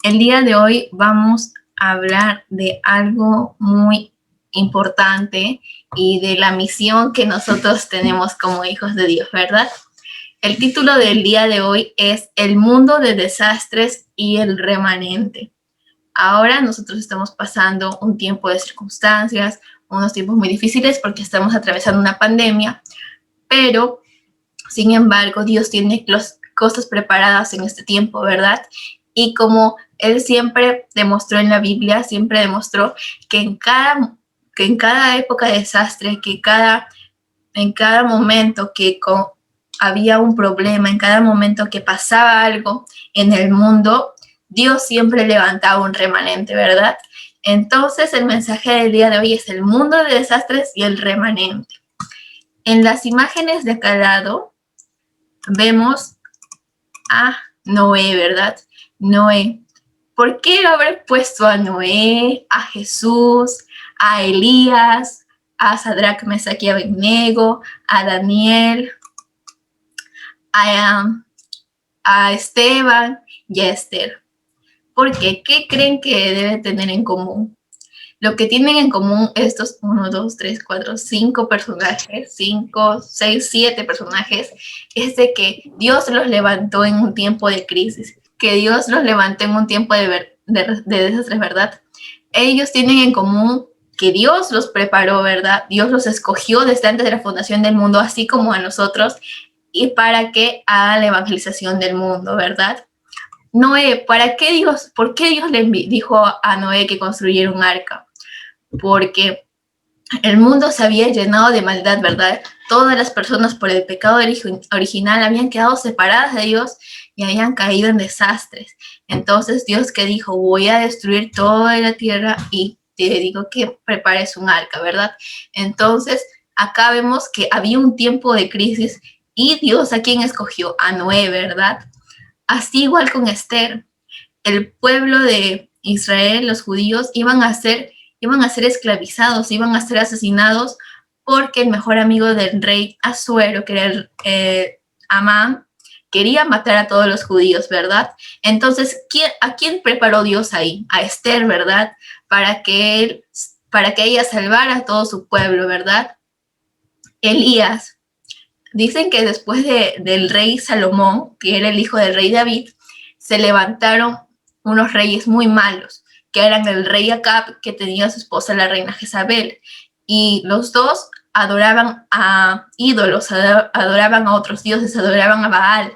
El día de hoy vamos a hablar de algo muy importante y de la misión que nosotros tenemos como hijos de Dios, ¿verdad? El título del día de hoy es El mundo de desastres y el remanente. Ahora nosotros estamos pasando un tiempo de circunstancias, unos tiempos muy difíciles porque estamos atravesando una pandemia, pero sin embargo Dios tiene cosas preparadas en este tiempo, ¿verdad? Y como Él siempre demostró en la Biblia, siempre demostró que en cada época de desastre, en cada momento había un problema, en cada momento que pasaba algo en el mundo, Dios siempre levantaba un remanente, ¿verdad? Entonces el mensaje del día de hoy es el mundo de desastres y el remanente. En las imágenes de acá al lado vemos a Noé, ¿verdad? Noé. ¿Por qué haber puesto a Noé, a Jesús, a Elías, a Sadrach, Mesach y Abednego, a Daniel, a Esteban y a Esther? ¿Por qué? ¿Qué creen que debe tener en común? Lo que tienen en común estos 1, 2, 3, 4, 5 personajes, 5, 6, 7 personajes, es de que Dios los levantó en un tiempo de crisis, que Dios los levantó en un tiempo de desastres, ¿verdad? Ellos tienen en común que Dios los preparó, ¿verdad? Dios los escogió desde antes de la fundación del mundo, así como a nosotros, y para que hagan la evangelización del mundo, ¿verdad? Noé, ¿por qué Dios le dijo a Noé que construyera un arca? Porque el mundo se había llenado de maldad, ¿verdad? Todas las personas por el pecado original habían quedado separadas de Dios y habían caído en desastres. Entonces Dios que dijo, voy a destruir toda la tierra y te digo que prepares un arca, ¿verdad? Entonces acá vemos que había un tiempo de crisis y Dios a quién escogió, a Noé, ¿verdad? Así igual con Esther. El pueblo de Israel, los judíos, iban a ser esclavizados, iban a ser asesinados porque el mejor amigo del rey Asuero, que era Amán, quería matar a todos los judíos, ¿verdad? Entonces, ¿a quién preparó Dios ahí? A Esther, ¿verdad? Para que ella salvara a todo su pueblo, ¿verdad? Elías. Dicen que después del rey Salomón, que era el hijo del rey David, se levantaron unos reyes muy malos, que eran el rey Acab, que tenía a su esposa la reina Jezabel, y los dos adoraban a ídolos, adoraban a otros dioses, adoraban a Baal.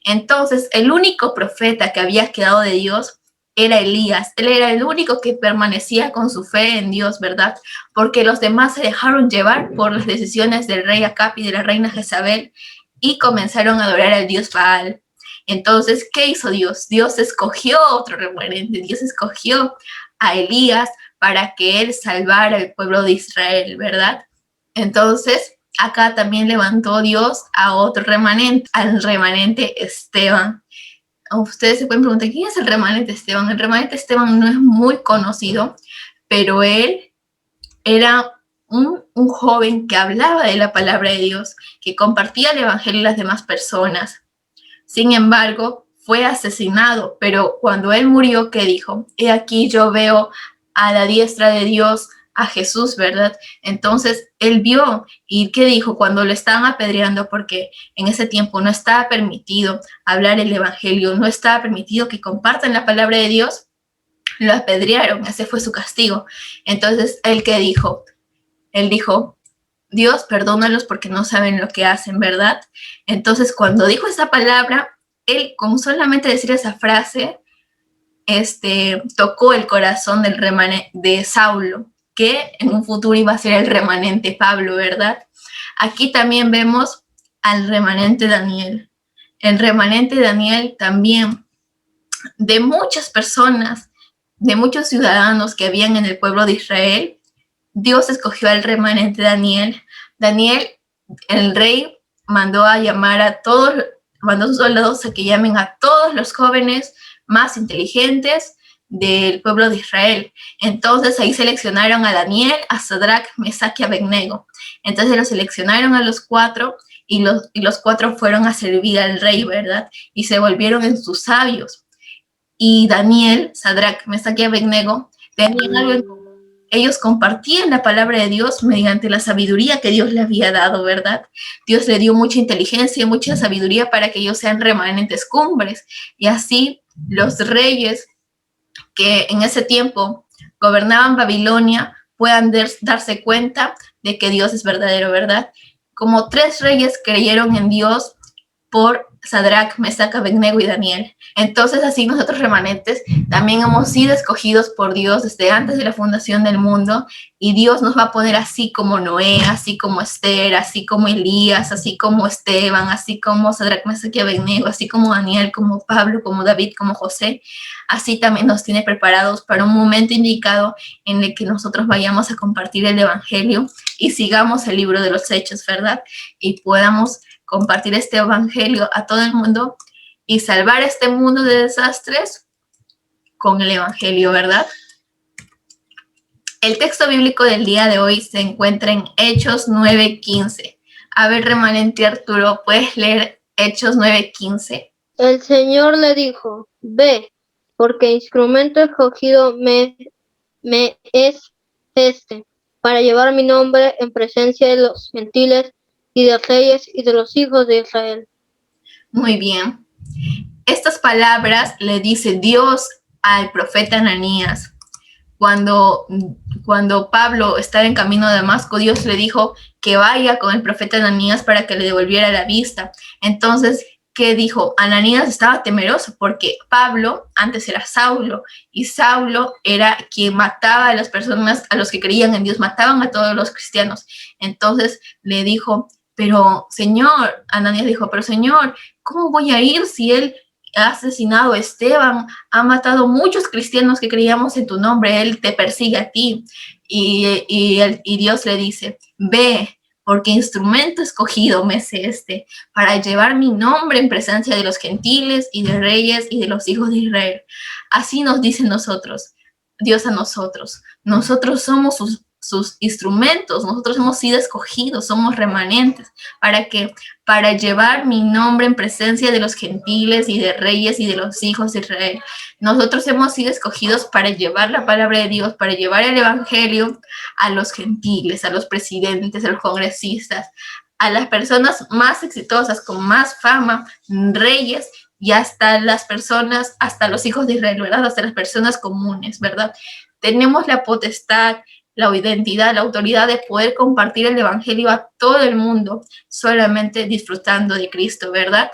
Entonces, el único profeta que había quedado de Dios era Elías. Él era el único que permanecía con su fe en Dios, ¿verdad? Porque los demás se dejaron llevar por las decisiones del rey Acab y de la reina Jezabel y comenzaron a adorar al dios Baal. Entonces, ¿qué hizo Dios? Dios escogió otro remanente, Dios escogió a Elías para que él salvara al pueblo de Israel, ¿verdad? Entonces, acá también levantó Dios a otro remanente, al remanente Esteban. Ustedes se pueden preguntar, ¿quién es el remanente Esteban? El remanente Esteban no es muy conocido, pero él era un joven que hablaba de la palabra de Dios, que compartía el evangelio a las demás personas. Sin embargo, fue asesinado, pero cuando él murió, ¿qué dijo? He aquí yo veo a la diestra de Dios a Jesús, ¿verdad? Entonces él vio y ¿qué dijo? Cuando lo estaban apedreando, porque en ese tiempo no estaba permitido hablar el evangelio, no estaba permitido que compartan la palabra de Dios, lo apedrearon, ese fue su castigo. Entonces él ¿qué dijo? Él dijo, Dios, perdónalos porque no saben lo que hacen, ¿verdad? Entonces, cuando dijo esa palabra, él, con solamente decir esa frase, tocó el corazón del remanente de Saulo, que en un futuro iba a ser el remanente Pablo, ¿verdad? Aquí también vemos al remanente Daniel. El remanente Daniel también, de muchas personas, de muchos ciudadanos que habían en el pueblo de Israel, Dios escogió al remanente Daniel. Daniel, el rey, mandó a sus soldados a que llamen a todos los jóvenes más inteligentes del pueblo de Israel. Entonces ahí seleccionaron a Daniel, a Sadrach, Mesach y Abednego. Entonces los seleccionaron a los 4 y los 4 fueron a servir al rey, ¿verdad? Y se volvieron en sus sabios. y Daniel, Sadrach, Mesach y Abednego, tenían algo en común. Ellos compartían la palabra de Dios mediante la sabiduría que Dios le había dado, ¿verdad? Dios le dio mucha inteligencia y mucha sabiduría para que ellos sean remanentes cumbres. Y así los reyes que en ese tiempo gobernaban Babilonia puedan darse cuenta de que Dios es verdadero, ¿verdad? Como 3 reyes creyeron en Dios por Sadrach, Mesach, Abednego y Daniel. Entonces así nosotros remanentes también hemos sido escogidos por Dios desde antes de la fundación del mundo, y Dios nos va a poner así como Noé, así como Esther, así como Elías, así como Esteban, así como Sadrach, Mesach y Abednego, así como Daniel, como Pablo, como David, como José. Así también nos tiene preparados para un momento indicado en el que nosotros vayamos a compartir el evangelio y sigamos el libro de los Hechos, ¿verdad? Y podamos compartir este evangelio a todo el mundo y salvar este mundo de desastres con el evangelio, ¿verdad? El texto bíblico del día de hoy se encuentra en Hechos 9:15. A ver, remanente Arturo, ¿puedes leer Hechos 9:15? El Señor le dijo: ve, porque instrumento escogido me es este, para llevar mi nombre en presencia de los gentiles y de reyes y de los hijos de Israel. Muy bien. Estas palabras le dice Dios al profeta Ananías. Cuando Pablo estaba en camino a Damasco, Dios le dijo que vaya con el profeta Ananías para que le devolviera la vista. Entonces, ¿qué dijo? Ananías estaba temeroso porque Pablo antes era Saulo, y Saulo era quien mataba a las personas, a los que creían en Dios, mataban a todos los cristianos. Entonces le dijo, pero Señor, Ananías dijo, pero Señor, ¿cómo voy a ir si él ha asesinado a Esteban, ha matado muchos cristianos que creíamos en tu nombre, él te persigue a ti? Y Dios le dice, ve, porque instrumento escogido me es este, para llevar mi nombre en presencia de los gentiles y de reyes y de los hijos de Israel. Así nos dice Dios a nosotros. Nosotros somos sus instrumentos, nosotros hemos sido escogidos, somos remanentes, para llevar mi nombre en presencia de los gentiles y de reyes y de los hijos de Israel. Nosotros hemos sido escogidos para llevar la palabra de Dios, para llevar el evangelio a los gentiles, a los presidentes, a los congresistas, a las personas más exitosas, con más fama, reyes, y hasta las personas, hasta los hijos de Israel, ¿verdad? Hasta las personas comunes, ¿verdad? Tenemos la potestad, la identidad, la autoridad de poder compartir el evangelio a todo el mundo, solamente disfrutando de Cristo, ¿verdad?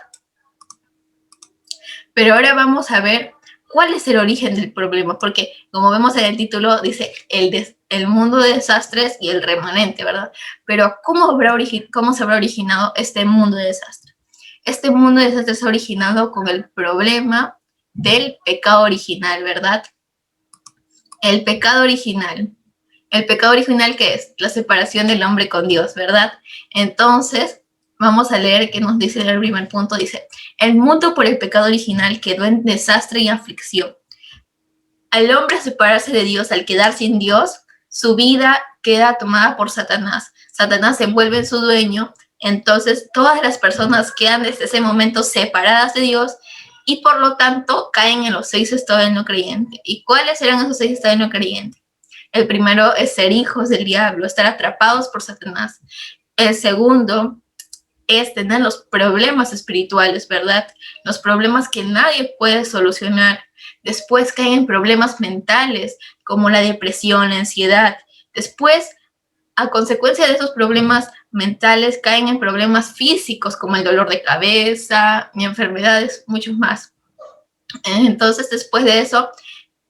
Pero ahora vamos a ver cuál es el origen del problema, porque como vemos en el título, dice el mundo de desastres y el remanente, ¿verdad? Pero ¿cómo se habrá originado este mundo de desastres? Este mundo de desastres se ha originado con el problema del pecado original, ¿verdad? El pecado original. ¿El pecado original qué es? La separación del hombre con Dios, ¿verdad? Entonces, vamos a leer qué nos dice el primer punto. Dice, el mundo por el pecado original quedó en desastre y aflicción. Al hombre separarse de Dios, al quedar sin Dios, su vida queda tomada por Satanás. Satanás se vuelve su dueño. Entonces, todas las personas quedan desde ese momento separadas de Dios y por lo tanto caen en los 6 estados del no creyente. ¿Y cuáles eran esos 6 estados del no creyente? El primero es ser hijos del diablo, estar atrapados por Satanás. El segundo es tener los problemas espirituales, ¿verdad? Los problemas que nadie puede solucionar. Después caen en problemas mentales, como la depresión, la ansiedad. Después, a consecuencia de esos problemas mentales, caen en problemas físicos, como el dolor de cabeza y enfermedades, muchos más. Entonces, después de eso,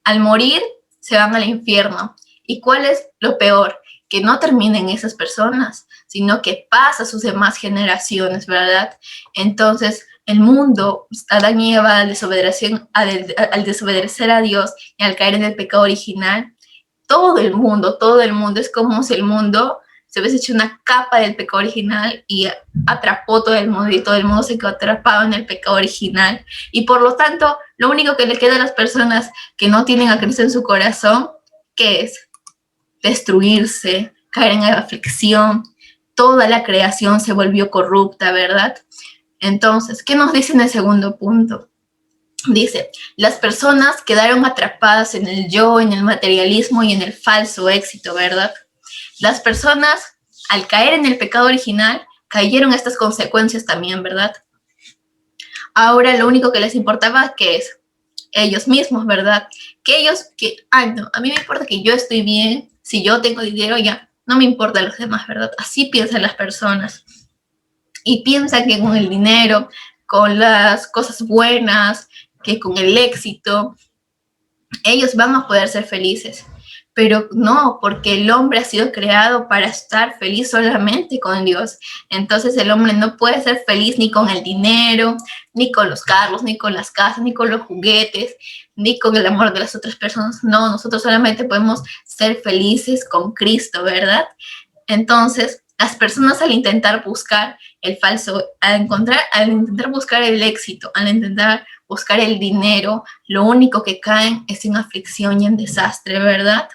al morir, se van al infierno. ¿Y cuál es lo peor? Que no terminen esas personas, sino que pasa a sus demás generaciones, ¿verdad? Entonces, el mundo, Adán y Eva, al desobedecer a Dios y al caer en el pecado original, todo el mundo, es como si el mundo se hubiese hecho una capa del pecado original y atrapó todo el mundo, y todo el mundo se quedó atrapado en el pecado original. Y por lo tanto, lo único que le queda a las personas que no tienen a Cristo en su corazón, ¿qué es? Destruirse, caer en la aflicción. Toda la creación se volvió corrupta, ¿verdad? Entonces, ¿qué nos dice en el segundo punto? Dice, las personas quedaron atrapadas en el yo, en el materialismo y en el falso éxito, ¿verdad? Las personas, al caer en el pecado original, cayeron estas consecuencias también, ¿verdad? Ahora lo único que les importaba, ¿qué es? Ellos mismos, ¿verdad? Que ellos, ay no, a mí me importa que yo estoy bien, si yo tengo dinero ya, no me importa los demás, ¿verdad? Así piensan las personas. Y piensan que con el dinero, con las cosas buenas, que con el éxito, ellos van a poder ser felices. Pero no, porque el hombre ha sido creado para estar feliz solamente con Dios. Entonces el hombre no puede ser feliz ni con el dinero, ni con los carros, ni con las casas, ni con los juguetes, ni con el amor de las otras personas. No, nosotros solamente podemos ser felices con Cristo, ¿verdad? Entonces, las personas al intentar buscar el falso, al intentar buscar el éxito, al intentar buscar el dinero, lo único que caen es en aflicción y en desastre, ¿verdad?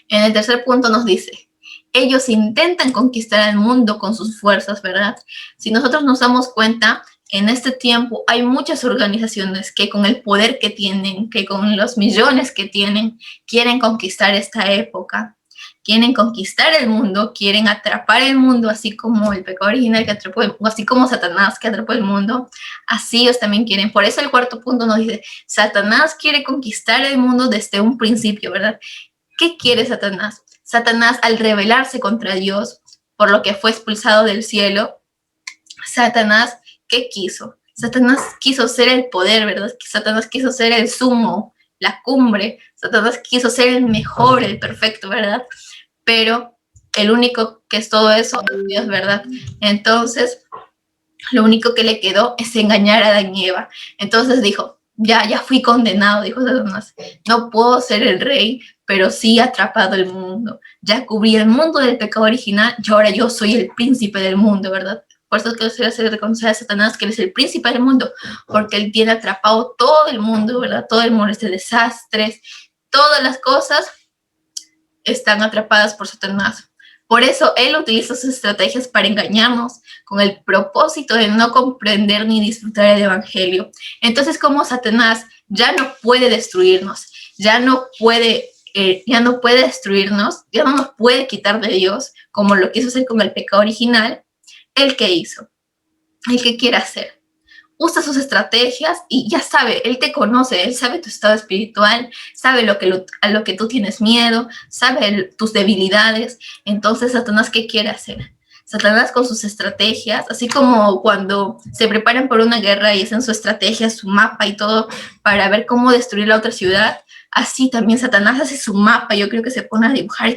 En el tercer punto nos dice, ellos intentan conquistar el mundo con sus fuerzas, ¿verdad? Si nosotros nos damos cuenta, en este tiempo hay muchas organizaciones que con el poder que tienen, que con los millones que tienen, quieren conquistar esta época. Quieren conquistar el mundo, quieren atrapar el mundo, así como el pecado original que atrapó, así como Satanás que atrapó el mundo, así ellos también quieren. Por eso el cuarto punto nos dice, Satanás quiere conquistar el mundo desde un principio, ¿verdad? ¿Qué quiere Satanás? Satanás, al rebelarse contra Dios, por lo que fue expulsado del cielo, Satanás, ¿qué quiso? Satanás quiso ser el poder, ¿verdad? Satanás quiso ser el sumo, la cumbre. Satanás quiso ser el mejor, el perfecto, ¿verdad? Pero el único que es todo eso es Dios, ¿verdad? Entonces, lo único que le quedó es engañar a Adán y Eva. Entonces dijo, ya fui condenado, dijo Satanás. No puedo ser el rey, pero sí he atrapado el mundo. Ya cubrí el mundo del pecado original y ahora yo soy el príncipe del mundo, ¿verdad? Por eso que se hace reconocer a Satanás que él es el príncipe del mundo, porque él tiene atrapado todo el mundo, ¿verdad? Todo el mundo, este desastres, todas las cosas están atrapadas por Satanás. Por eso él utiliza sus estrategias para engañarnos con el propósito de no comprender ni disfrutar el evangelio. Entonces, como Satanás ya no puede destruirnos, ya no puede destruirnos, ya no nos puede quitar de Dios, como lo quiso hacer con el pecado original, ¿el qué hizo? ¿El qué quiere hacer? Usa sus estrategias y ya sabe, él te conoce, él sabe tu estado espiritual, sabe a lo que tú tienes miedo, sabe tus debilidades. Entonces, Satanás, ¿qué quiere hacer? Satanás con sus estrategias, así como cuando se preparan por una guerra y hacen su estrategia, su mapa y todo para ver cómo destruir la otra ciudad, así también Satanás hace su mapa. Yo creo que se pone a dibujar.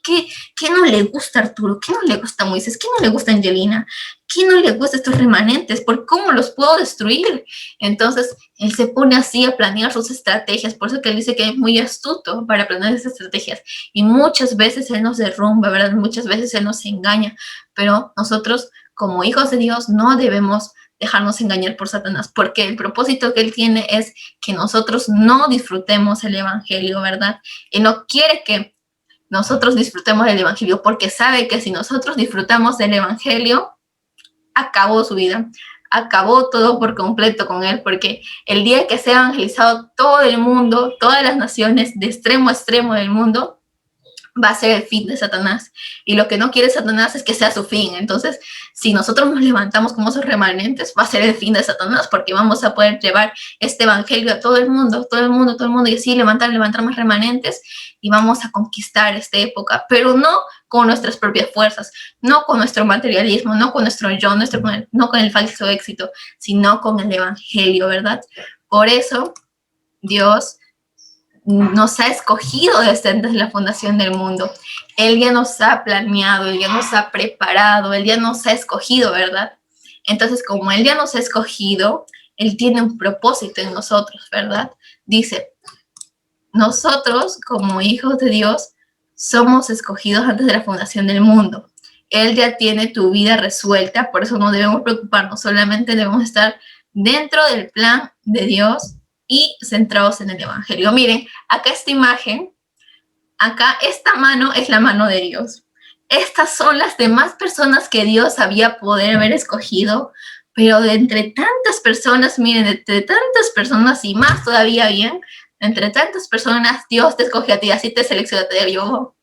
¿Qué no le gusta a Arturo? ¿Qué no le gusta a Moisés? ¿Qué no le gusta a Angelina? ¿Qué no le gusta a estos remanentes? ¿Por cómo los puedo destruir? Entonces, él se pone así a planear sus estrategias. Por eso que él dice que es muy astuto para planear esas estrategias. Y muchas veces él nos derrumba, ¿verdad? Muchas veces él nos engaña. Pero nosotros, como hijos de Dios, no debemos dejarnos engañar por Satanás, porque el propósito que él tiene es que nosotros no disfrutemos el evangelio, ¿verdad? Él no quiere que nosotros disfrutemos del evangelio, porque sabe que si nosotros disfrutamos del evangelio, acabó su vida, acabó todo por completo con él, porque el día que sea evangelizado todo el mundo, todas las naciones, de extremo a extremo del mundo, va a ser el fin de Satanás. Y lo que no quiere Satanás es que sea su fin. Entonces, si nosotros nos levantamos como esos remanentes, va a ser el fin de Satanás, porque vamos a poder llevar este evangelio a todo el mundo, y así levantar más remanentes, y vamos a conquistar esta época, pero no con nuestras propias fuerzas, no con nuestro materialismo, no con nuestro yo, no con el falso éxito, sino con el evangelio, ¿verdad? Por eso, Dios nos ha escogido desde antes de la fundación del mundo. Él ya nos ha planeado, Él ya nos ha preparado, Él ya nos ha escogido, ¿verdad? Entonces, como Él ya nos ha escogido, Él tiene un propósito en nosotros, ¿verdad? Dice, nosotros como hijos de Dios somos escogidos antes de la fundación del mundo. Él ya tiene tu vida resuelta, por eso no debemos preocuparnos, solamente debemos estar dentro del plan de Dios y centrados en el evangelio. Miren, acá esta imagen, acá esta mano es la mano de Dios. Estas son las demás personas que Dios había poder haber escogido, Pero de entre tantas personas, miren, entre tantas personas y más todavía bien, entre tantas personas, Dios te escogió a ti, así te seleccionó,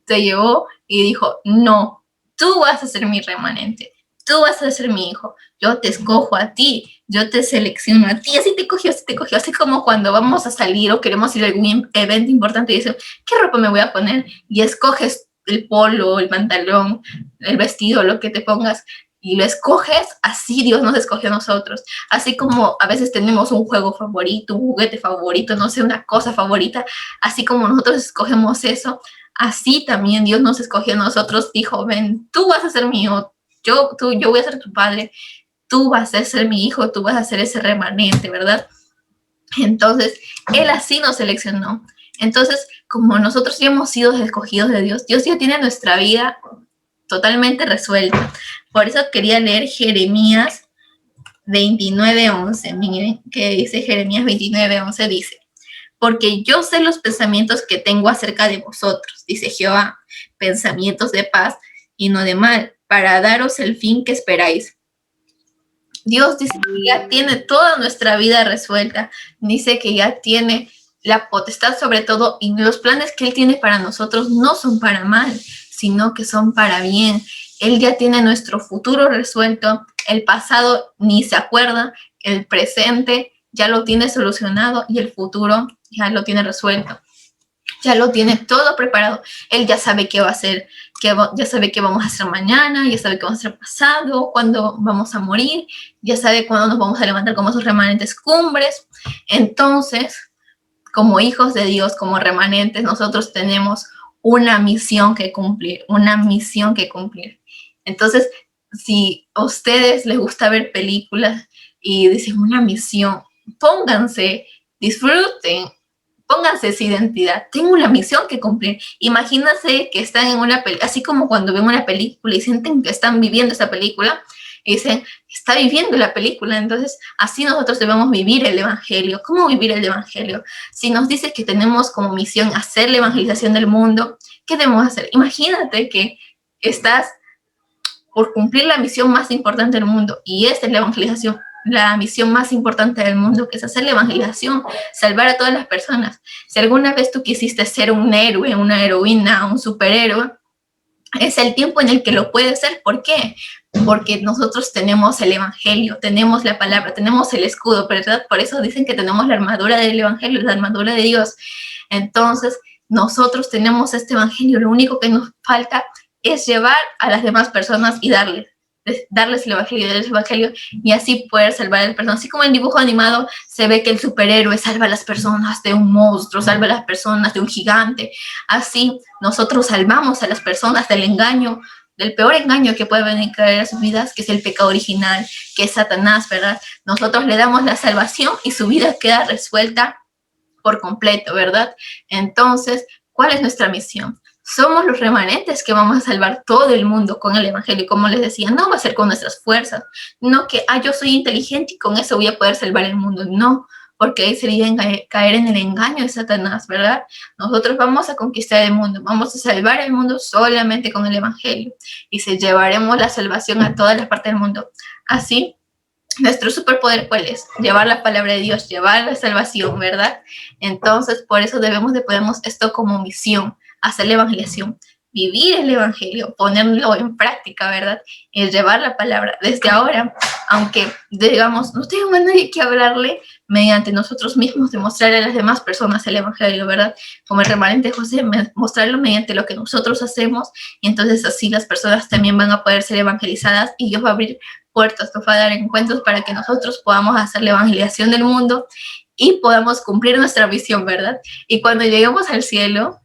te llevó y dijo, no, tú vas a ser mi remanente, tú vas a ser mi hijo, yo te escojo a ti, yo te selecciono a ti, así te cogió, así como cuando vamos a salir o queremos ir a algún evento importante y dices, ¿qué ropa me voy a poner? Y escoges el polo, el pantalón, el vestido, lo que te pongas, y lo escoges, así Dios nos escogió a nosotros. Así como a veces tenemos un juego favorito, un juguete favorito, no sé, una cosa favorita, así como nosotros escogemos eso, así también Dios nos escogió a nosotros, dijo, ven, tú vas a ser mi hijo, yo voy a ser tu padre, tú vas a ser mi hijo, tú vas a ser ese remanente, ¿verdad? Entonces, Él así nos seleccionó. Entonces, como nosotros ya hemos sido escogidos de Dios, Dios ya tiene nuestra vida totalmente resuelta. Por eso quería leer Jeremías 29:11. Miren que dice Jeremías 29:11, dice, porque yo sé los pensamientos que tengo acerca de vosotros, dice Jehová, pensamientos de paz y no de mal, para daros el fin que esperáis. Dios dice que ya tiene toda nuestra vida resuelta, dice que ya tiene la potestad sobre todo, y los planes que Él tiene para nosotros no son para mal, sino que son para bien. Él ya tiene nuestro futuro resuelto, el pasado ni se acuerda, el presente ya lo tiene solucionado y el futuro ya lo tiene resuelto. Ya lo tiene todo preparado. Él ya sabe qué va a hacer, ya sabe qué vamos a hacer mañana, ya sabe qué vamos a hacer pasado, cuándo vamos a morir, ya sabe cuándo nos vamos a levantar como esos remanentes cumbres. Entonces, como hijos de Dios, como remanentes, nosotros tenemos una misión que cumplir, una misión que cumplir. Entonces, si a ustedes les gusta ver películas y dicen una misión, pónganse, disfruten, pónganse esa identidad. Tengo una misión que cumplir. Imagínense que están en una película, así como cuando ven una película y sienten que están viviendo esa película, y dicen, está viviendo la película. Entonces, así nosotros debemos vivir el Evangelio. ¿Cómo vivir el Evangelio? Si nos dice que tenemos como misión hacer la evangelización del mundo, ¿qué debemos hacer? Imagínate que estás por cumplir la misión más importante del mundo, y esta es la evangelización, la misión más importante del mundo, que es hacer la evangelización, salvar a todas las personas. Si alguna vez tú quisiste ser un héroe, una heroína, un superhéroe, es el tiempo en el que lo puedes ser. ¿Por qué? Porque nosotros tenemos el Evangelio, tenemos la palabra, tenemos el escudo, ¿verdad? Por eso dicen que tenemos la armadura del Evangelio, la armadura de Dios. Entonces, nosotros tenemos este Evangelio, lo único que nos falta es llevar a las demás personas y darles el evangelio, y así poder salvar a las personas. Así como en dibujo animado se ve que el superhéroe salva a las personas de un monstruo, salva a las personas de un gigante, así nosotros salvamos a las personas del engaño, del peor engaño que puede venir a caer a sus vidas, que es el pecado original, que es Satanás, ¿verdad? Nosotros le damos la salvación y su vida queda resuelta por completo, ¿verdad? Entonces, ¿cuál es nuestra misión? Somos los remanentes que vamos a salvar todo el mundo con el Evangelio. Como les decía, no va a ser con nuestras fuerzas, no que, yo soy inteligente y con eso voy a poder salvar el mundo, no, porque ahí sería caer en el engaño de Satanás, ¿verdad? Nosotros vamos a conquistar el mundo, vamos a salvar el mundo solamente con el Evangelio, y se llevaremos la salvación a todas las partes del mundo. Así, nuestro superpoder, ¿cuál es? Llevar la palabra de Dios, llevar la salvación, ¿verdad? Entonces, por eso debemos de ponernos esto como misión, hacer la evangelización, vivir el evangelio, ponerlo en práctica, ¿verdad? Y llevar la palabra desde ahora, aunque digamos, no tengo a nadie que hablarle, mediante nosotros mismos demostrar a las demás personas el evangelio, ¿verdad? Como el remanente José, mostrarlo mediante lo que nosotros hacemos, y entonces así las personas también van a poder ser evangelizadas, y Dios va a abrir puertas, nos va a dar encuentros para que nosotros podamos hacer la evangelización del mundo y podamos cumplir nuestra visión, ¿verdad? Y cuando lleguemos al cielo,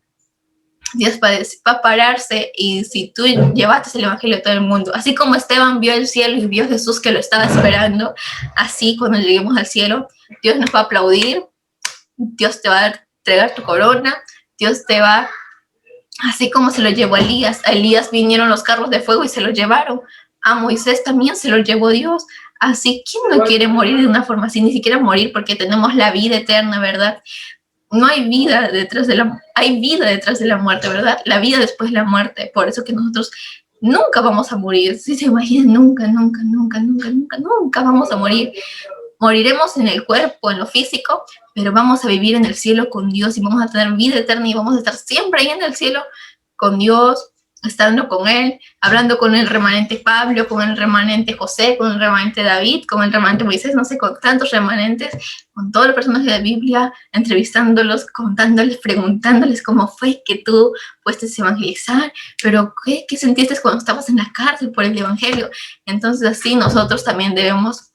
Dios va a pararse, y si tú llevaste el evangelio a todo el mundo, así como Esteban vio el cielo y vio a Jesús que lo estaba esperando, así cuando lleguemos al cielo, Dios nos va a aplaudir, Dios te va a entregar tu corona, Dios te va, así como se lo llevó a Elías vinieron los carros de fuego y se lo llevaron, a Moisés también se lo llevó Dios. Así, ¿quién no quiere morir de una forma así? Ni siquiera morir, porque tenemos la vida eterna, ¿verdad? No hay vida detrás de hay vida detrás de la muerte, ¿verdad? La vida después de la muerte. Por eso que nosotros nunca vamos a morir. Si se imaginan, nunca, nunca, nunca, nunca, nunca, nunca vamos a morir. Moriremos en el cuerpo, en lo físico, pero vamos a vivir en el cielo con Dios y vamos a tener vida eterna y vamos a estar siempre ahí en el cielo con Dios, estando con Él, hablando con el remanente Pablo, con el remanente José, con el remanente David, con el remanente Moisés, no sé, con tantos remanentes, con todos los personajes de la Biblia, entrevistándolos, contándoles, preguntándoles cómo fue que tú fuiste a evangelizar, pero ¿qué sentiste cuando estabas en la cárcel por el evangelio? Entonces así nosotros también debemos,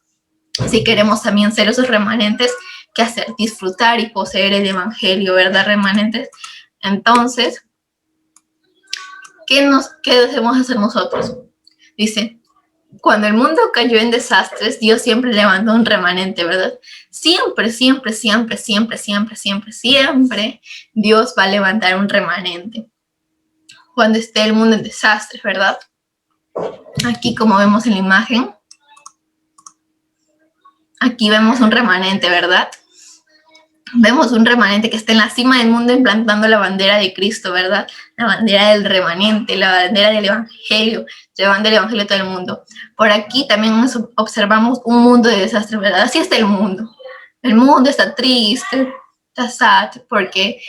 si queremos también ser esos remanentes, ¿qué hacer? Disfrutar y poseer el evangelio, ¿verdad, remanentes? Entonces, ¿qué debemos hacer nosotros? Dice, cuando el mundo cayó en desastres, Dios siempre levantó un remanente, ¿verdad? Siempre, siempre, siempre, siempre, siempre, siempre, siempre Dios va a levantar un remanente. Cuando esté el mundo en desastres, ¿verdad? Aquí, como vemos en la imagen, aquí vemos un remanente, ¿verdad? Vemos un remanente que está en la cima del mundo implantando la bandera de Cristo, ¿verdad? La bandera del remanente, la bandera del evangelio, llevando el evangelio a todo el mundo. Por aquí también observamos un mundo de desastre, ¿verdad? Así está el mundo. El mundo está triste, está sad, porque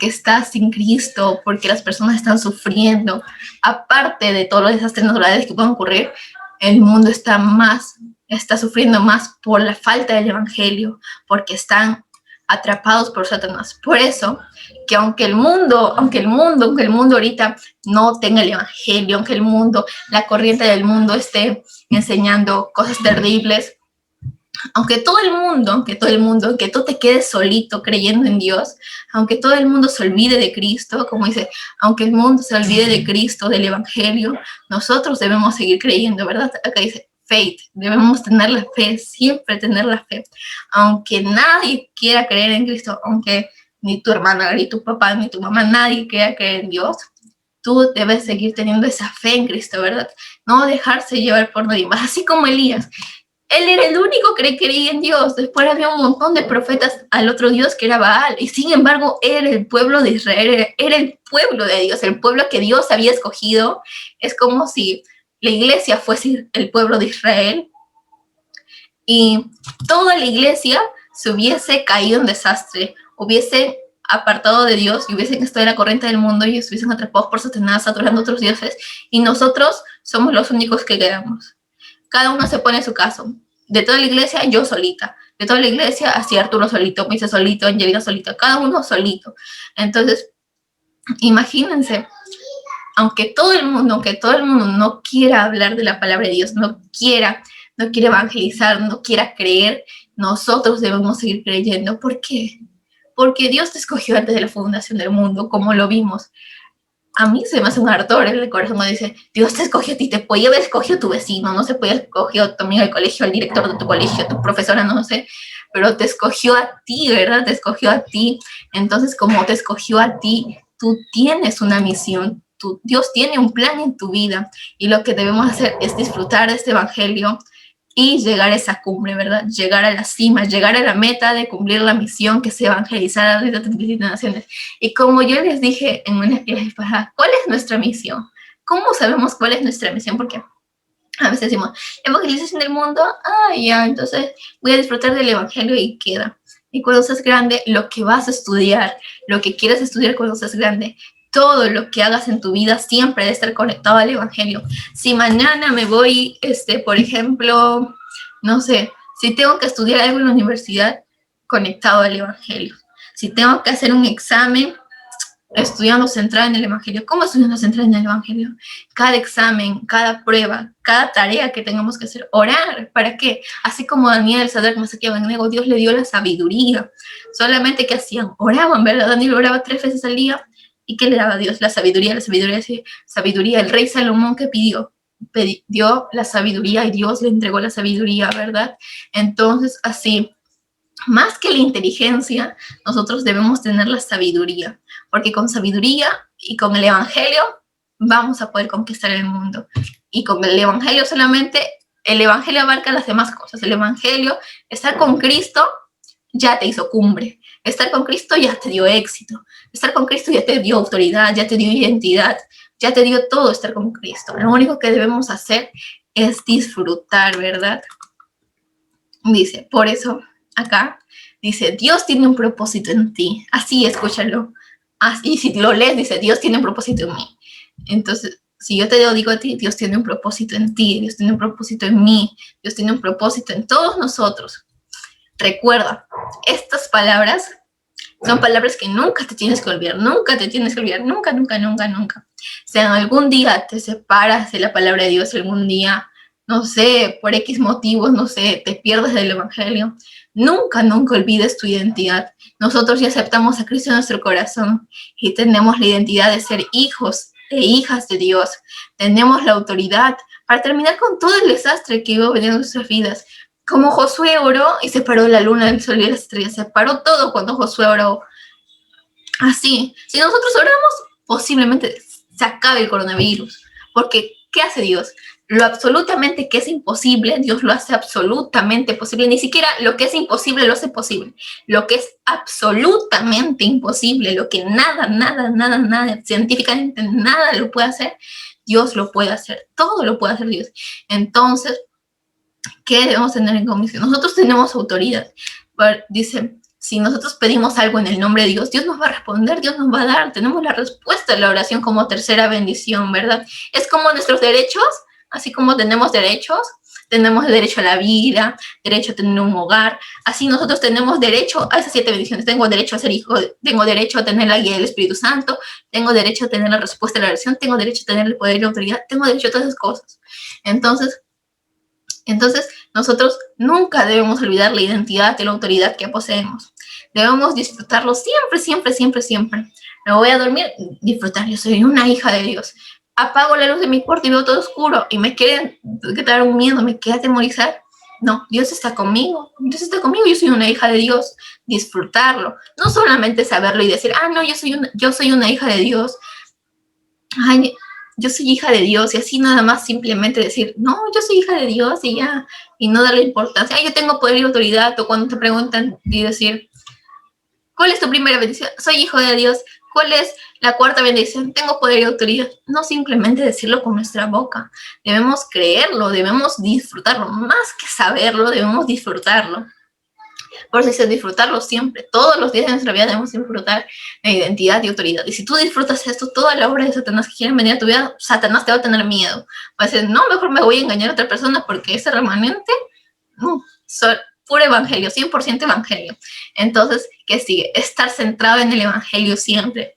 está sin Cristo, porque las personas están sufriendo. Aparte de todos los desastres naturales que pueden ocurrir, el mundo está sufriendo más por la falta del evangelio, porque están atrapados por Satanás. Por eso, que aunque el mundo ahorita no tenga el evangelio, aunque el mundo, la corriente del mundo esté enseñando cosas terribles, aunque todo el mundo, que tú te quedes solito creyendo en Dios, aunque todo el mundo se olvide de Cristo, como dice, aunque el mundo se olvide de Cristo, del evangelio, nosotros debemos seguir creyendo, ¿verdad? Acá dice, faith, debemos tener la fe, siempre tener la fe. Aunque nadie quiera creer en Cristo, aunque ni tu hermana, ni tu papá, ni tu mamá, nadie quiera creer en Dios, tú debes seguir teniendo esa fe en Cristo, ¿verdad? No dejarse llevar por nadie más, así como Elías. Él era el único que creía en Dios. Después había un montón de profetas al otro Dios que era Baal. Y sin embargo, era el pueblo de Israel, era el pueblo de Dios, el pueblo que Dios había escogido. Es como si la iglesia fuese el pueblo de Israel y toda la iglesia se hubiese caído en desastre, hubiese apartado de Dios y hubiesen estado en la corriente del mundo y estuviesen atrapados por Satanás, adorando a otros dioses, y nosotros somos los únicos que quedamos. Cada uno se pone en su caso. De toda la iglesia, yo solita. De toda la iglesia, así Arturo solito, Moisés solito, Angelina solito, cada uno solito. Entonces, imagínense, aunque todo el mundo no quiera hablar de la palabra de Dios, no quiera evangelizar, no quiera creer, nosotros debemos seguir creyendo. ¿Por qué? Porque Dios te escogió antes de la fundación del mundo, como lo vimos. A mí se me hace un ardor en el corazón cuando dice, Dios te escogió a ti, te podía haber escogido a tu vecino, no se podía haber escogido a tu amigo del colegio, al director de tu colegio, a tu profesora, no sé, pero te escogió a ti, ¿verdad? Te escogió a ti. Entonces, como te escogió a ti, tú tienes una misión, Dios tiene un plan en tu vida y lo que debemos hacer es disfrutar de este evangelio y llegar a esa cumbre, ¿verdad? Llegar a la cima, llegar a la meta de cumplir la misión que es evangelizar a las distintas naciones. Y como yo les dije en una clase pasada, ¿cuál es nuestra misión? ¿Cómo sabemos cuál es nuestra misión? Porque a veces decimos, evangelización del mundo, ya, entonces voy a disfrutar del evangelio y queda. Y cuando seas grande, lo que vas a estudiar, lo que quieres estudiar cuando seas grande, todo lo que hagas en tu vida siempre debe estar conectado al evangelio. Si mañana me voy, por ejemplo, no sé, si tengo que estudiar algo en la universidad, conectado al evangelio. Si tengo que hacer un examen, estudiando centrado en el evangelio. ¿Cómo estudiando centrado en el evangelio? Cada examen, cada prueba, cada tarea que tengamos que hacer, orar. ¿Para qué? Así como Daniel, Sadrach, Mesach y Abednego, Dios le dio la sabiduría. Solamente que hacían, oraban, ¿verdad? Daniel oraba 3 veces al día. ¿Y qué le daba a Dios? La sabiduría. El rey Salomón que pidió la sabiduría y Dios le entregó la sabiduría, ¿verdad? Entonces, así, más que la inteligencia, nosotros debemos tener la sabiduría, porque con sabiduría y con el evangelio vamos a poder conquistar el mundo. Y con el evangelio solamente, el evangelio abarca las demás cosas. El evangelio, estar con Cristo, ya te hizo cumbre. Estar con Cristo ya te dio éxito. Estar con Cristo ya te dio autoridad, ya te dio identidad, ya te dio todo estar con Cristo. Lo único que debemos hacer es disfrutar, ¿verdad? Dice, por eso, acá, dice, Dios tiene un propósito en ti. Así, escúchalo. Así, si lo lees, dice, Dios tiene un propósito en mí. Entonces, si yo te lo digo a ti, Dios tiene un propósito en ti, Dios tiene un propósito en mí, Dios tiene un propósito en todos nosotros. Recuerda, estas palabras son palabras que nunca te tienes que olvidar, nunca te tienes que olvidar, nunca, nunca, nunca, nunca. Si en algún día te separas de la palabra de Dios, algún día, no sé, por X motivos, no sé, te pierdes del Evangelio, nunca, nunca olvides tu identidad. Nosotros ya aceptamos a Cristo en nuestro corazón y tenemos la identidad de ser hijos e hijas de Dios. Tenemos la autoridad para terminar con todo el desastre que iba a venir en nuestras vidas. Como Josué oró y separó la luna del sol y las estrellas, separó todo cuando Josué oró. Así, si nosotros oramos, posiblemente se acabe el coronavirus. Porque, ¿qué hace Dios? Lo absolutamente que es imposible, Dios lo hace absolutamente posible. Ni siquiera lo que es imposible lo hace posible. Lo que es absolutamente imposible, lo que nada, nada, nada, nada, científicamente nada lo puede hacer, Dios lo puede hacer. Todo lo puede hacer Dios. Entonces, ¿qué debemos tener en comisión? Nosotros tenemos autoridad. Dice, si nosotros pedimos algo en el nombre de Dios, Dios nos va a responder, Dios nos va a dar. Tenemos la respuesta de la oración como tercera bendición, ¿verdad? Es como nuestros derechos, así como tenemos derechos el derecho a la vida, derecho a tener un hogar. Así nosotros tenemos derecho a esas 7 bendiciones. Tengo derecho a ser hijo, tengo derecho a tener la guía del Espíritu Santo, tengo derecho a tener la respuesta de la oración, tengo derecho a tener el poder y la autoridad, tengo derecho a todas esas cosas. Entonces, nosotros nunca debemos olvidar la identidad y la autoridad que poseemos. Debemos disfrutarlo siempre, siempre, siempre, siempre. Me voy a dormir, disfrutar. Yo soy una hija de Dios. Apago la luz de mi cuarto y veo todo oscuro y me quiere dar un miedo, me quiere atemorizar. No, Dios está conmigo. Dios está conmigo. Yo soy una hija de Dios. Disfrutarlo. No solamente saberlo y decir, no, yo soy una hija de Dios. Ay, yo soy hija de Dios, y así nada más simplemente decir, no, yo soy hija de Dios y ya, y no darle importancia. Yo tengo poder y autoridad, o cuando te preguntan y decir, ¿cuál es tu primera bendición? Soy hijo de Dios. ¿Cuál es la cuarta bendición? Tengo poder y autoridad. No simplemente decirlo con nuestra boca. Debemos creerlo, debemos disfrutarlo. Más que saberlo, debemos disfrutarlo. Por eso dice disfrutarlo siempre. Todos los días de nuestra vida debemos disfrutar de identidad y autoridad. Y si tú disfrutas esto, toda la obra de Satanás que quieren venir a tu vida, Satanás te va a tener miedo. Va a decir, no, mejor me voy a engañar a otra persona porque ese remanente, puro evangelio, 100% evangelio. Entonces, ¿qué sigue? Estar centrado en el evangelio siempre.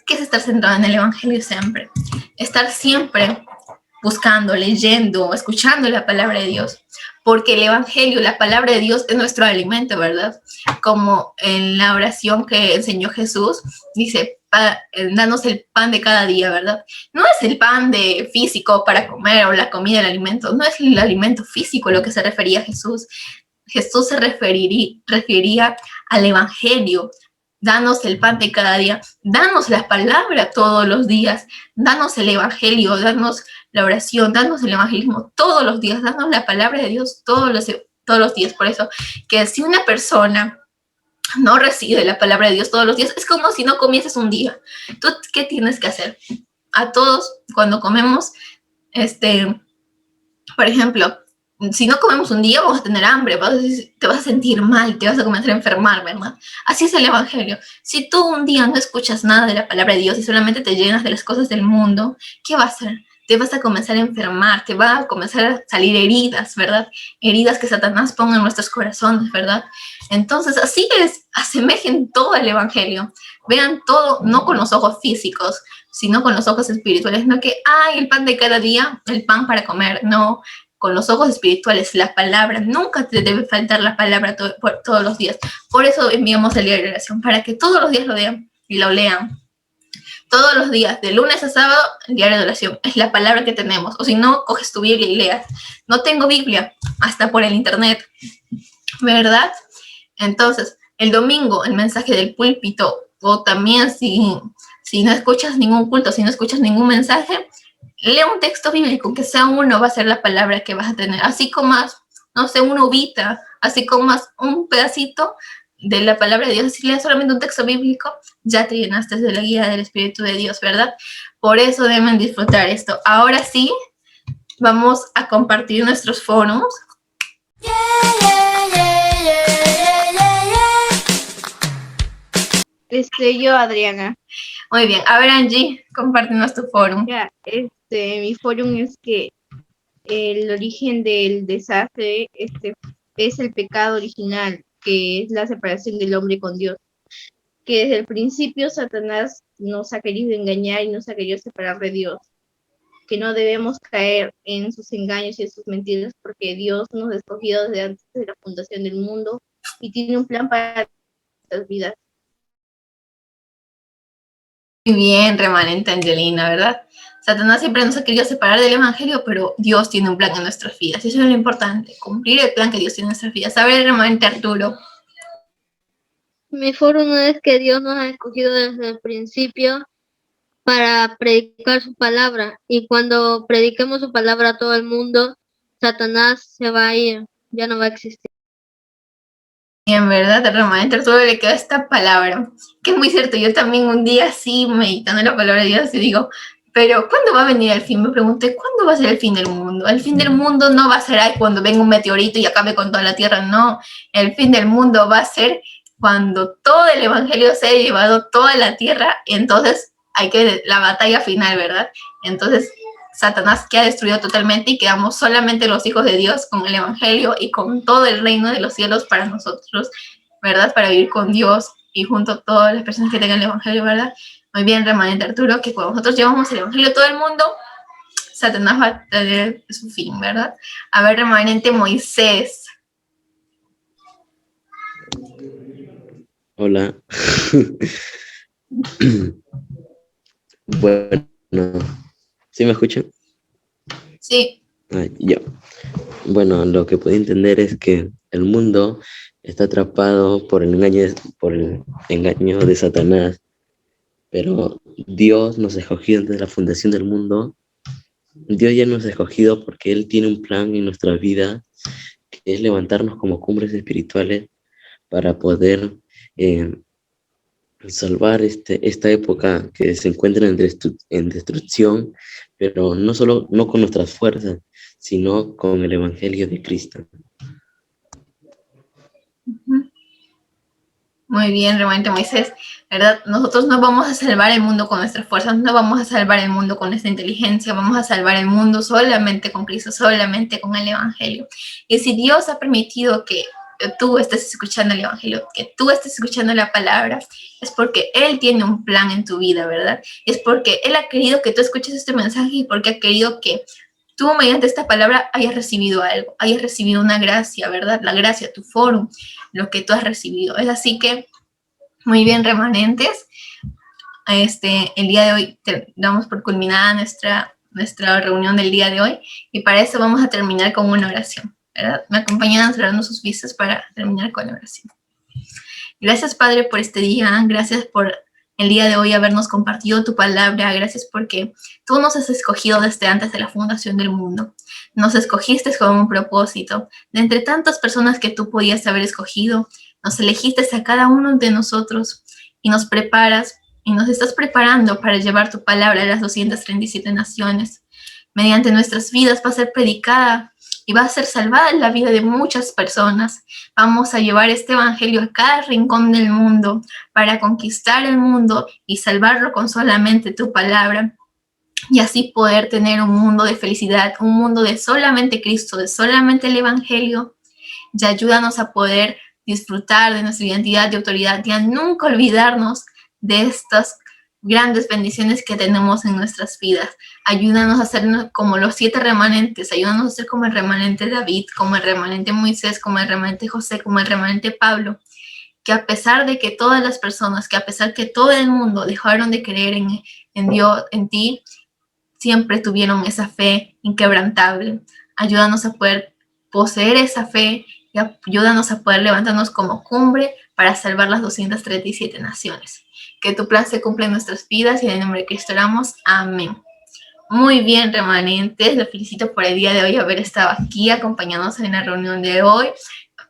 ¿Qué es estar centrado en el evangelio siempre? Estar siempre buscando, leyendo, escuchando la palabra de Dios. Porque el evangelio, la palabra de Dios es nuestro alimento, ¿verdad? Como en la oración que enseñó Jesús, dice, danos el pan de cada día, ¿verdad? No es el pan de físico para comer o la comida, el alimento, no es el alimento físico a lo que se refería Jesús. Jesús se refería al evangelio. Danos el pan de cada día, danos la palabra todos los días, danos el evangelio, danos la oración, danos el evangelismo todos los días, danos la palabra de Dios todos los días. Por eso, que si una persona no recibe la palabra de Dios todos los días, es como si no comieses un día. ¿Tú qué tienes que hacer? A todos, cuando comemos, por ejemplo, si no comemos un día, vamos a tener hambre, te vas a sentir mal, te vas a comenzar a enfermar, ¿verdad? Así es el evangelio. Si tú un día no escuchas nada de la palabra de Dios y solamente te llenas de las cosas del mundo, ¿qué va a hacer? Te vas a comenzar a enfermar, te va a comenzar a salir heridas, ¿verdad? Heridas que Satanás ponga en nuestros corazones, ¿verdad? Entonces, así es, asemejen todo el evangelio. Vean todo, no con los ojos físicos, sino con los ojos espirituales. No que, el pan de cada día, el pan para comer, no. Con los ojos espirituales, la palabra, nunca te debe faltar la palabra todos los días. Por eso enviamos el diario de oración, para que todos los días lo vean y lo lean. Todos los días, de lunes a sábado, el diario de oración es la palabra que tenemos. O si no, coges tu Biblia y leas. No tengo Biblia, hasta por el internet, ¿verdad? Entonces, el domingo, el mensaje del púlpito, o también si no escuchas ningún culto, si no escuchas ningún mensaje, lee un texto bíblico, que sea uno, va a ser la palabra que vas a tener. Así como, no sé, una uvita, así como un pedacito, de la palabra de Dios, si lees solamente un texto bíblico, ya te llenaste de la guía del Espíritu de Dios, ¿verdad? Por eso deben disfrutar esto. Ahora sí, vamos a compartir nuestros foros. Yo, Adriana. Muy bien. A ver, Angie, compártenos tu foro. Ya, mi foro es que el origen del desastre es el pecado original, que es la separación del hombre con Dios. Que desde el principio Satanás nos ha querido engañar y nos ha querido separar de Dios. Que no debemos caer en sus engaños y en sus mentiras, porque Dios nos ha escogido desde antes de la fundación del mundo y tiene un plan para nuestras vidas. Muy bien, remanente Angelina, ¿verdad? Satanás siempre nos ha querido separar del Evangelio, pero Dios tiene un plan en nuestras vidas. Y eso es lo importante, cumplir el plan que Dios tiene en nuestras vidas. A ver, remanente Arturo. Mi foro no es que Dios nos ha escogido desde el principio para predicar su palabra. Y cuando prediquemos su palabra a todo el mundo, Satanás se va a ir, ya no va a existir. Y en verdad, al remanente Arturo le queda esta palabra, que es muy cierto. Yo también un día así, meditando la palabra de Dios, y digo, pero ¿cuándo va a venir el fin? Me pregunté, ¿cuándo va a ser el fin del mundo? El fin del mundo no va a ser ahí cuando venga un meteorito y acabe con toda la tierra, no. El fin del mundo va a ser cuando todo el evangelio se haya llevado toda la tierra, y entonces hay que la batalla final, ¿verdad? Entonces Satanás queda destruido totalmente y quedamos solamente los hijos de Dios con el evangelio y con todo el reino de los cielos para nosotros, ¿verdad? Para vivir con Dios y junto a todas las personas que tengan el evangelio, ¿verdad? Muy bien, remanente Arturo, que cuando nosotros llevamos el evangelio a todo el mundo, Satanás va a tener su fin, ¿verdad? A ver, remanente Moisés. Hola. Bueno, ¿sí me escuchan? Sí. Yo. Bueno, lo que puedo entender es que el mundo está atrapado por el engaño de Satanás, pero Dios nos escogió desde la fundación del mundo. Dios ya nos ha escogido porque Él tiene un plan en nuestra vida, que es levantarnos como cumbres espirituales para poder salvar esta época que se encuentra en destrucción, pero no con nuestras fuerzas, sino con el Evangelio de Cristo. Muy bien, remanente Moisés, ¿verdad? Nosotros no vamos a salvar el mundo con nuestras fuerzas, no vamos a salvar el mundo con nuestra inteligencia, vamos a salvar el mundo solamente con Cristo, solamente con el Evangelio. Y si Dios ha permitido que tú estés escuchando el Evangelio, que tú estés escuchando la palabra, es porque Él tiene un plan en tu vida, ¿verdad? Es porque Él ha querido que tú escuches este mensaje y porque ha querido que tú mediante esta palabra hayas recibido algo, hayas recibido una gracia, ¿verdad? La gracia, tu foro, lo que tú has recibido. Es así que, muy bien, remanentes, el día de hoy damos por culminada nuestra reunión del día de hoy y para eso vamos a terminar con una oración, ¿verdad? Me acompañan cerrando sus vistas para terminar con la oración. Gracias, Padre, por este día, gracias por el día de hoy habernos compartido tu palabra, gracias porque tú nos has escogido desde antes de la fundación del mundo. Nos escogiste con un propósito. De entre tantas personas que tú podías haber escogido, nos elegiste a cada uno de nosotros y nos preparas y nos estás preparando para llevar tu palabra a las 237 naciones. Mediante nuestras vidas va a ser predicada y va a ser salvada en la vida de muchas personas. Vamos a llevar este evangelio a cada rincón del mundo para conquistar el mundo y salvarlo con solamente tu palabra. Y así poder tener un mundo de felicidad, un mundo de solamente Cristo, de solamente el evangelio. Y ayúdanos a poder disfrutar de nuestra identidad y autoridad y a nunca olvidarnos de estas grandes bendiciones que tenemos en nuestras vidas. Ayúdanos a ser como los 7 remanentes, ayúdanos a ser como el remanente David, como el remanente Moisés, como el remanente José, como el remanente Pablo, que a pesar de que todas las personas, que a pesar que todo el mundo dejaron de creer en Dios, en ti, siempre tuvieron esa fe inquebrantable. Ayúdanos a poder poseer esa fe y ayúdanos a poder levantarnos como cumbre para salvar las 237 naciones. Que tu plan se cumpla en nuestras vidas y en el nombre de Cristo oramos. Amén. Muy bien, remanentes. Los felicito por el día de hoy haber estado aquí acompañándonos en la reunión de hoy,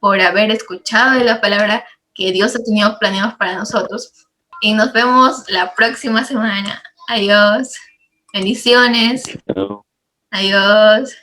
por haber escuchado de la palabra que Dios ha tenido planeados para nosotros. Y nos vemos la próxima semana. Adiós. Bendiciones. Chao. Adiós.